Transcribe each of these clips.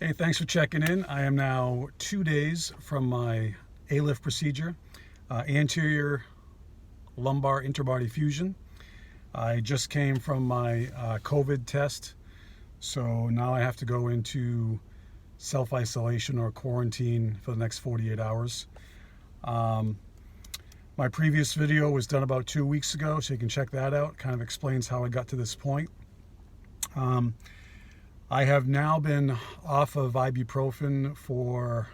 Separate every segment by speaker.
Speaker 1: Hey, thanks for checking in. I am now 2 days from my ALIF procedure, Anterior Lumbar Interbody Fusion. I just came from my COVID test, so now I have to go into self-isolation or quarantine for the next 48 hours. My previous video was done about 2 weeks ago, so you can check that out. Kind of explains how I got to this point. I have now been off of ibuprofen for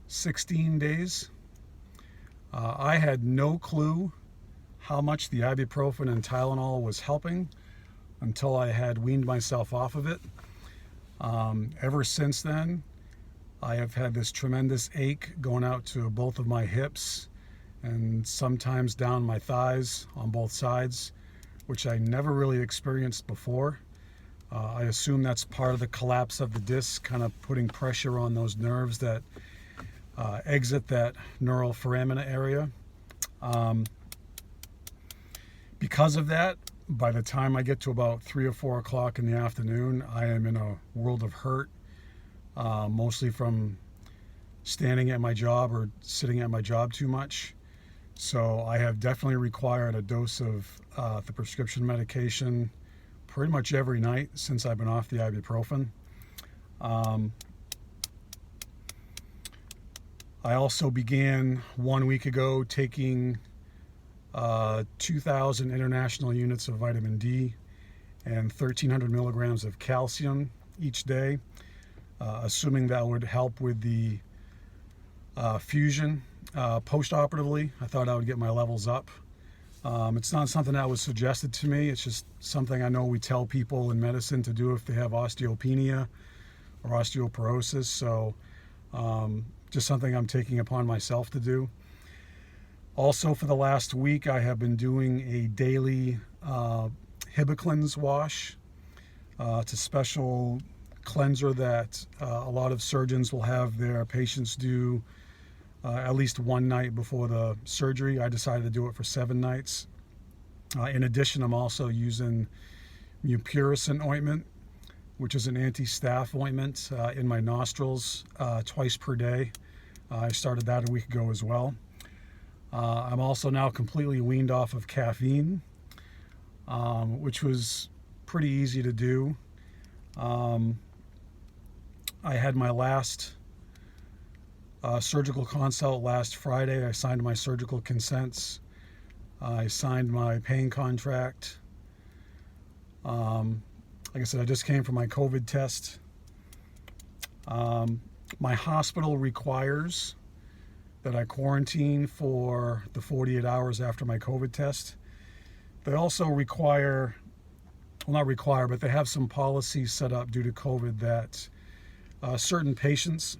Speaker 1: 16 days. I had no clue how much the ibuprofen and Tylenol was helping until I had weaned myself off of it. Ever since then, I have had this tremendous ache going out to both of my hips and sometimes down my thighs on both sides, which I never really experienced before. I assume that's part of the collapse of the disc, kind of putting pressure on those nerves that exit that neural foramina area. Because of that, by the time I get to about 3 or 4 o'clock in the afternoon, I am in a world of hurt, mostly from standing at my job or sitting at my job too much. So I have definitely required a dose of the prescription medication pretty much every night since I've been off the ibuprofen. I also began 1 week ago taking 2,000 international units of vitamin D and 1,300 milligrams of calcium each day, assuming that would help with the fusion. Post-operatively, I thought I would get my levels up. It's not something that was suggested to me. It's just something I know we tell people in medicine to do if they have osteopenia or osteoporosis. So just something I'm taking upon myself to do. Also, for the last week, I have been doing a daily Hibiclens wash. It's a special cleanser that a lot of surgeons will have their patients do at least one night before the surgery. I decided to do it for 7 nights. In addition, I'm also using mupirocin ointment, which is an anti-staph ointment in my nostrils twice per day. I started that a week ago as well. I'm also now completely weaned off of caffeine, which was pretty easy to do. I had my last surgical consult last Friday. I signed my surgical consents. I signed my pain contract. Like I said, I just came from my COVID test. My hospital requires that I quarantine for the 48 hours after my COVID test. They also require, well, not require, but they have some policies set up due to COVID that certain patients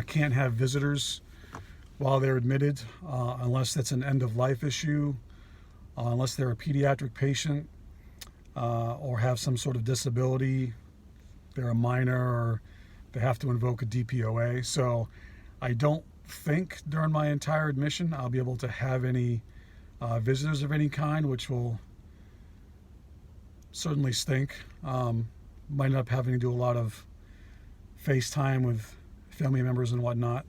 Speaker 1: can't have visitors while they're admitted unless that's an end-of-life issue, unless they're a pediatric patient or have some sort of disability, they're a minor, or they have to invoke a DPOA. So I don't think during my entire admission I'll be able to have any visitors of any kind, which will certainly stink. Might end up having to do a lot of FaceTime with family members and whatnot.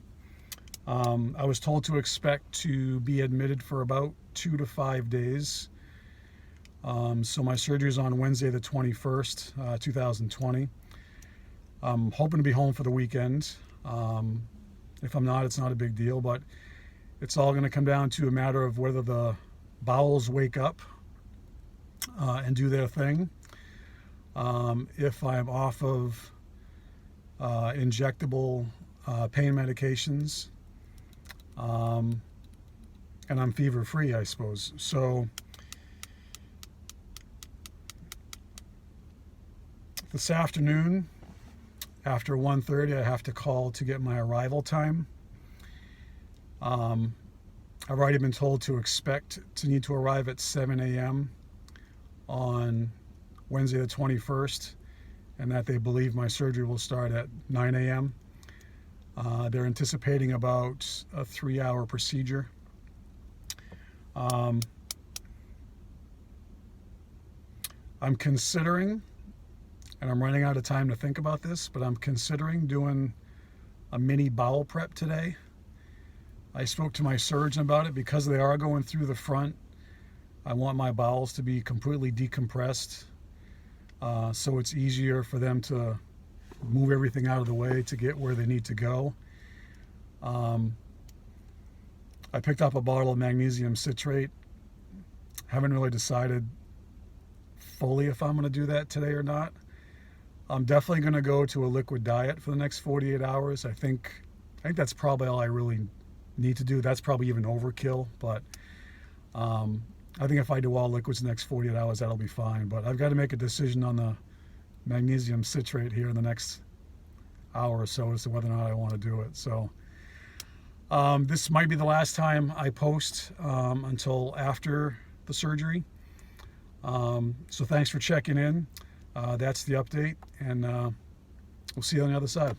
Speaker 1: I was told to expect to be admitted for about 2 to 5 days. So my surgery is on Wednesday the 21st, 2020. I'm hoping to be home for the weekend. If I'm not, it's not a big deal, but it's all going to come down to a matter of whether the bowels wake up and do their thing. If I'm off of injectable pain medications, and I'm fever free, I suppose. So this afternoon after 1:30 I have to call to get my arrival time. I've already been told to expect to need to arrive at 7 a.m. on Wednesday the 21st, and that they believe my surgery will start at 9 a.m. They're anticipating about a 3-hour procedure. I'm considering and I'm running out of time to think about this, but I'm considering doing a mini bowel prep today. I spoke to my surgeon about it because they are going through the front. I want my bowels to be completely decompressed, so it's easier for them to move everything out of the way to get where they need to go. I picked up a bottle of magnesium citrate. Haven't really decided fully if I'm going to do that today or not. I'm definitely going to go to a liquid diet for the next 48 hours. I think that's probably all I really need to do. That's probably even overkill, but I think if I do all liquids the next 48 hours, that'll be fine. But I've got to make a decision on the magnesium citrate here in the next hour or so as to whether or not I want to do it. So this might be the last time I post until after the surgery. So thanks for checking in. That's the update, and we'll see you on the other side.